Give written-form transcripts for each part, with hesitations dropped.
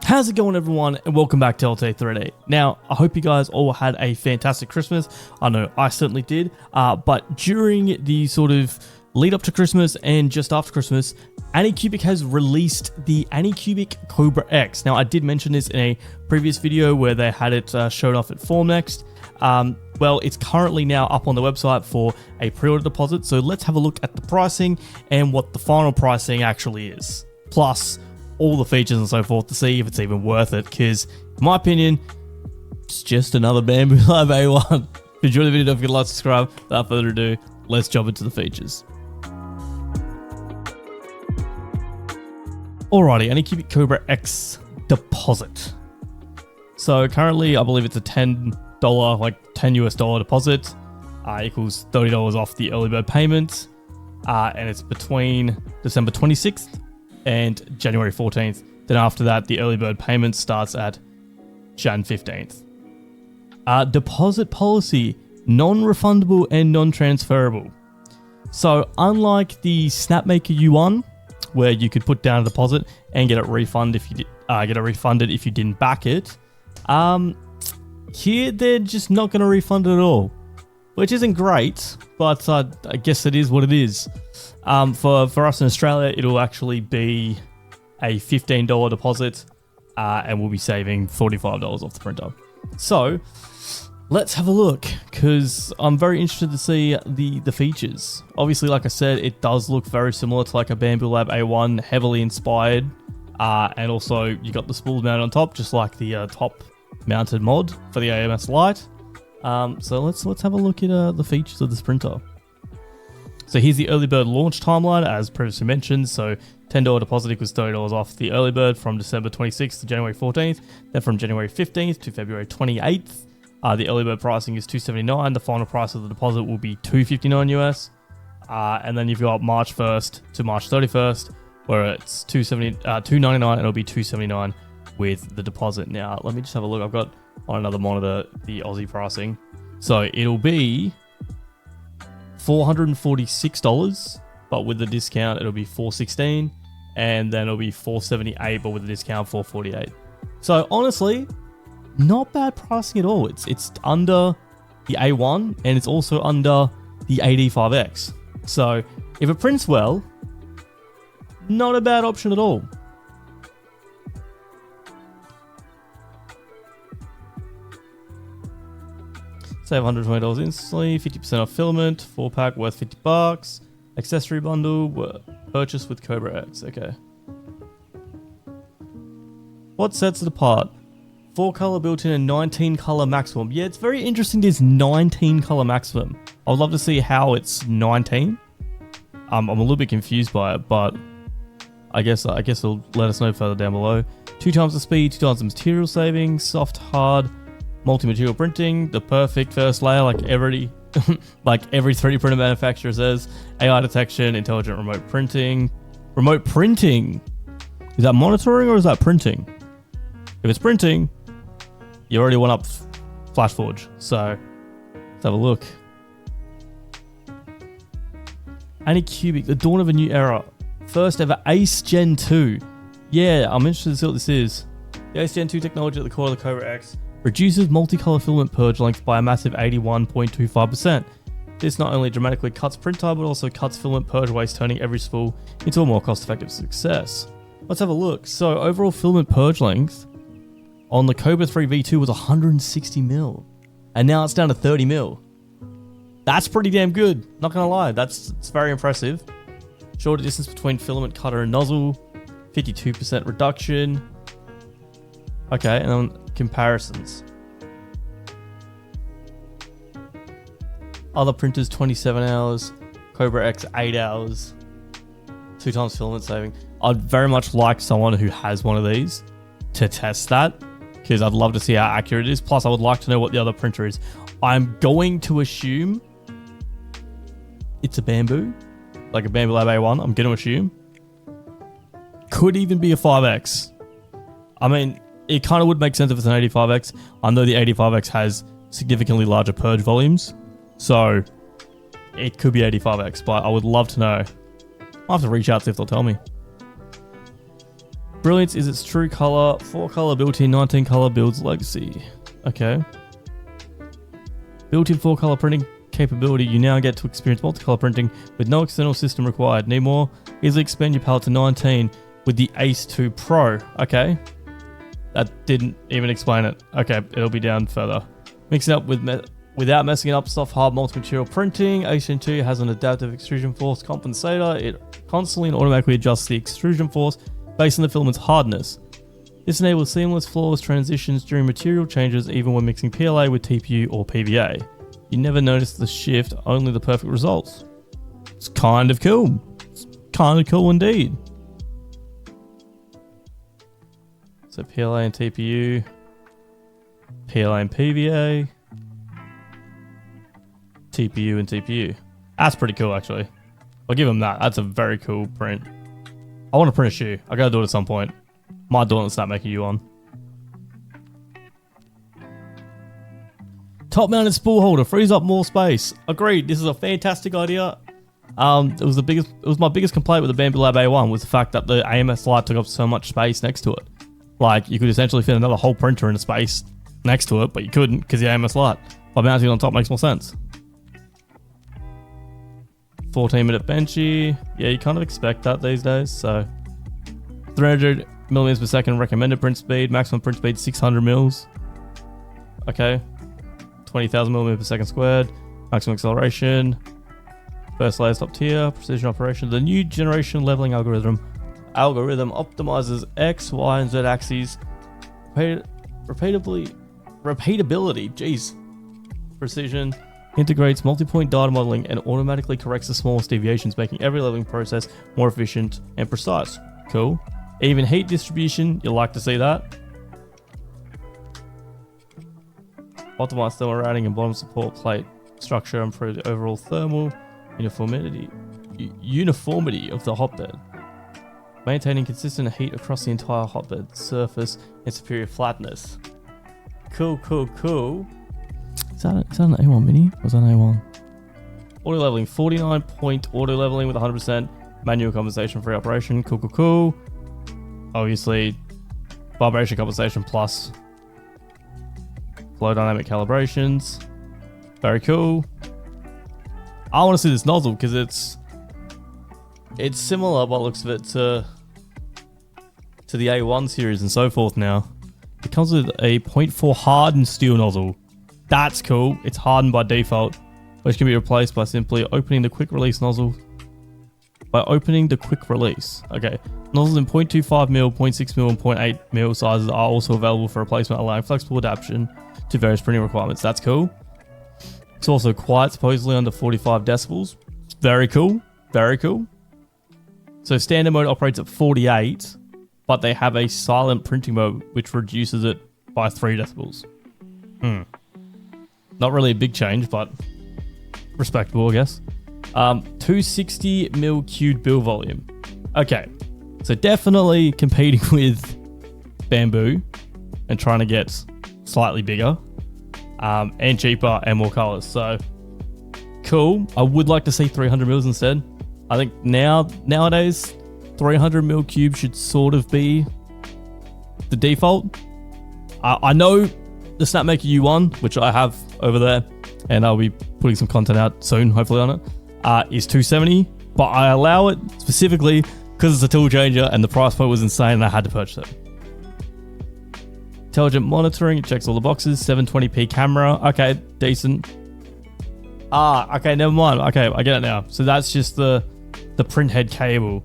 How's it going, everyone, and welcome back to LT38. Now, I hope you guys all had a fantastic Christmas. I know I certainly did, but during the sort of lead up to Christmas and just after Christmas, Anycubic has released the Anycubic Kobra X. Now, I did mention this in a previous video where they had it shown off at Formnext. Well, it's currently now up on the website for a pre-order deposit, so let's have a look at the pricing and what the final pricing actually is. Plus, all the features and so forth to see if it's even worth it, because in my opinion, it's just another Bamboo Lab A1. If you enjoyed the video, don't forget to like, subscribe. Without further ado, let's jump into the features. Alrighty, Anycubic Kobra X deposit. So currently, I believe it's a $10, like $10 US deposit, equals $30 off the early bird payment, and it's between December 26th and January 14th. Then after that, the early bird payment starts at Jan 15th. Deposit policy, non-refundable and non-transferable. So unlike the Snapmaker U1, where you could put down a deposit and get it refunded if you didn't back it, here they're just not going to refund it at all, which isn't great, but I guess it is what it is. For us in Australia, it'll actually be a $15 deposit, and we'll be saving $45 off the printer. So let's have a look, because I'm very interested to see the features. Obviously, like I said, it does look very similar to like a Bamboo Lab A1, heavily inspired, and also you got the spool mount on top, just like the top mounted mod for the AMS Lite. So let's have a look at the features of this printer. So here's the early bird launch timeline, as previously mentioned. So $10 deposit equals $30 off the early bird from December 26th to January 14th. Then from January 15th to February 28th, the early bird pricing is $279. The final price of the deposit will be $259 US. And then you've got March 1st to March 31st, where it's $299, and it'll be $279 with the deposit. Now, let me just have a look. I've got on another monitor the Aussie pricing. So it'll be $446, but with the discount it'll be $416, and then it'll be $478, but with the discount $448. So honestly, not bad pricing at all. It's under the A1, and it's also under the AD5X. So if it prints well, not a bad option at all. Save $120 instantly, 50% off filament, 4-pack worth $50. Accessory bundle, purchase with Kobra X. Okay. What sets it apart? 4-color built-in and 19-color maximum. Yeah, it's very interesting, this 19-color maximum. I would love to see how it's 19. I'm a little bit confused by it, but I guess it'll let us know further down below. 2 times the speed, 2 times the material savings, soft, hard, multi-material printing, the perfect first layer, like every 3D printer manufacturer says. AI detection, intelligent remote printing. Remote printing? Is that monitoring or is that printing? If it's printing, you already went up FlashForge. So let's have a look. Anycubic, the dawn of a new era. First ever Ace Gen 2. Yeah, I'm interested to see what this is. The Ace Gen 2 technology at the core of the Kobra X reduces multicolor filament purge length by a massive 81.25%. This not only dramatically cuts print time, but also cuts filament purge waste, turning every spool into a more cost-effective success. Let's have a look. So overall filament purge length on the Kobra 3 V2 was 160 mil, and now it's down to 30 mil. That's pretty damn good. Not gonna lie, it's very impressive. Shorter distance between filament cutter and nozzle, 52% reduction. Okay, and then comparisons. Other printers 27 hours, Kobra X 8 hours, 2 times filament saving. I'd very much like someone who has one of these to test that, because I'd love to see how accurate it is. Plus, I would like to know what the other printer is. I'm going to assume it's a Bamboo, like a Bamboo Lab A1. I'm going to assume. Could even be a 5X. I mean, it kind of would make sense if it's an 85X. I know the 85X has significantly larger purge volumes, so it could be 85X, but I would love to know. I'll have to reach out, see if they'll tell me. Brilliance is its true color, 4 color built-in, 19 color builds legacy. Okay. Built-in 4 color printing capability, you now get to experience multicolor printing with no external system required. Need more? Easily expand your palette to 19 with the Ace 2 Pro. Okay. That didn't even explain it. Okay, it'll be down further. Mix it up without messing it up soft hard multi-material printing. Ace 2 has an adaptive extrusion force compensator. It constantly and automatically adjusts the extrusion force based on the filament's hardness. This enables seamless, flawless transitions during material changes, even when mixing PLA with TPU or PVA. You never notice the shift, only the perfect results. It's kind of cool. It's kind of cool indeed. So PLA and TPU, PLA and PVA, TPU and TPU. That's pretty cool, actually. I'll give them that. That's a very cool print. I want to print a shoe. I gotta do it at some point. Might do it on the Snapmaker U1. Top mounted spool holder frees up more space. Agreed. This is a fantastic idea. It was my biggest complaint with the Bambu Lab A1 was the fact that the AMS light took up so much space next to it. Like, you could essentially fit another whole printer in a space next to it, but you couldn't because the AMS light. By mounting it on top makes more sense. 14-minute benchy. Yeah, you kind of expect that these days. So 300 millimeters per second recommended print speed. Maximum print speed 600 mils. Okay. 20,000 millimeters per second squared. Maximum acceleration. First layer top tier. Precision operation. The new generation leveling algorithm optimizes X, Y, and Z axes. Repeatability. Jeez. Precision. Integrates multi-point data modeling and automatically corrects the smallest deviations, making every leveling process more efficient and precise. Cool. Even heat distribution, you'll like to see that. Optimize thermal routing and bottom support plate structure, improve the overall thermal uniformity of the hotbed. Maintaining consistent heat across the entire hotbed surface and superior flatness. Cool. Is that an A1 mini? Or was that an A1? Auto leveling, 49-point auto leveling with 100% manual compensation free operation. Cool. Obviously, vibration compensation plus flow dynamic calibrations. Very cool. I want to see this nozzle because it's similar by the looks of it to the A1 series and so forth now. It comes with a 0.4 hardened steel nozzle. That's cool. It's hardened by default, which can be replaced by simply opening the quick release nozzle. Okay. Nozzles in 0.25mm, 0.6mm, and 0.8mm sizes are also available for replacement, allowing flexible adaptation to various printing requirements. That's cool. It's also quiet, supposedly under 45 decibels. Very cool. So standard mode operates at 48, but they have a silent printing mode, which reduces it by 3 decibels. Not really a big change, but respectable, I guess. 260mm cubed build volume. Okay, so definitely competing with Bambu and trying to get slightly bigger and cheaper and more colors. So cool. I would like to see 300 mils instead. I think nowadays 300mm cube should sort of be the default. I know the Snapmaker U1, which I have over there, and I'll be putting some content out soon, hopefully on it, is 270, but I allow it specifically because it's a tool changer and the price point was insane and I had to purchase it. Intelligent monitoring, it checks all the boxes. 720p camera, okay, decent. Okay, never mind. Okay, I get it now. So that's just the print head cable.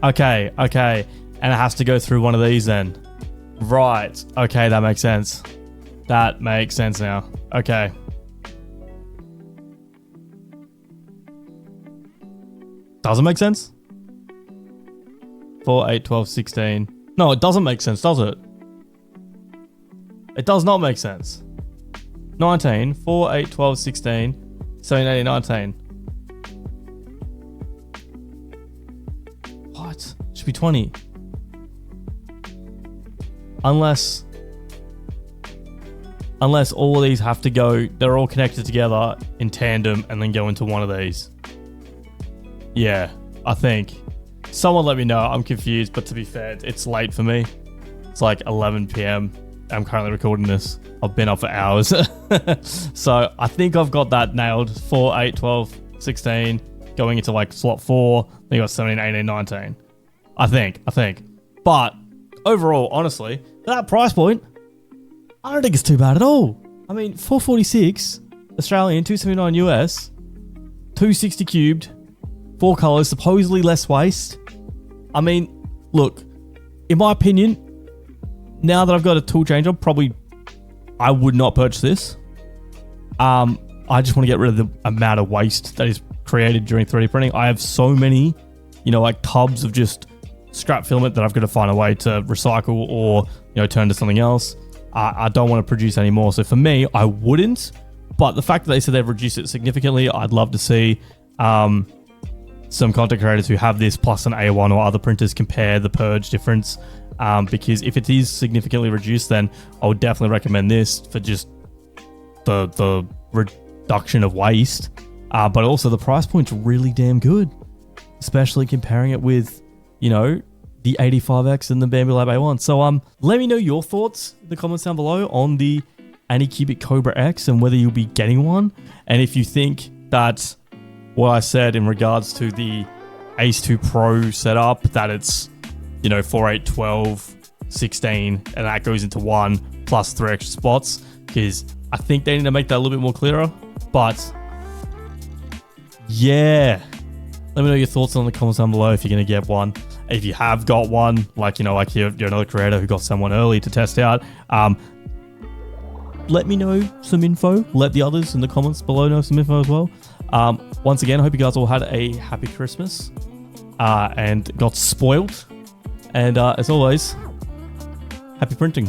Okay, and it has to go through one of these then. Right, okay, that makes sense. That makes sense now. Okay. Doesn't make sense? 4, 8, 12, 16. No, it doesn't make sense, does it? It does not make sense. 19, 4, 8, 12, 16, 17, 18, 19. What? It should be 20. Unless all of these have to go, they're all connected together in tandem and then go into one of these. Yeah, I think. Someone let me know. I'm confused, but to be fair, it's late for me. It's like 11 p.m. I'm currently recording this. I've been up for hours. So I think I've got that nailed. 4, 8, 12, 16, going into like slot 4. Then you got 17, 18, 19. I think. But overall, honestly, that price point, I don't think it's too bad at all. I mean, 446 Australian, 279 US, 260 cubed, 4 colors, supposedly less waste. I mean, look, in my opinion, now that I've got a tool changer, I would not purchase this. I just want to get rid of the amount of waste that is created during 3D printing. I have so many, like tubs of just scrap filament that I've got to find a way to recycle or, turn to something else. I don't want to produce any more. So for me, I wouldn't. But the fact that they said they've reduced it significantly, I'd love to see some content creators who have this plus an A1 or other printers compare the purge difference. Because if it is significantly reduced, then I would definitely recommend this for just the reduction of waste. But also the price point's really damn good, especially comparing it with, the 85X and the Bambu Lab A1. So let me know your thoughts in the comments down below on the Anycubic Kobra X and whether you'll be getting one. And if you think that what I said in regards to the Ace 2 Pro setup, that it's 4, 8, 12, 16, and that goes into 1 plus 3 extra spots, because I think they need to make that a little bit more clearer. But yeah, let me know your thoughts on the comments down below if you're going to get one. If you have got one, like you're another creator who got someone early to test out, let me know some info. Let the others in the comments below know some info as well. Once again, I hope you guys all had a happy Christmas and got spoiled. And as always, happy printing.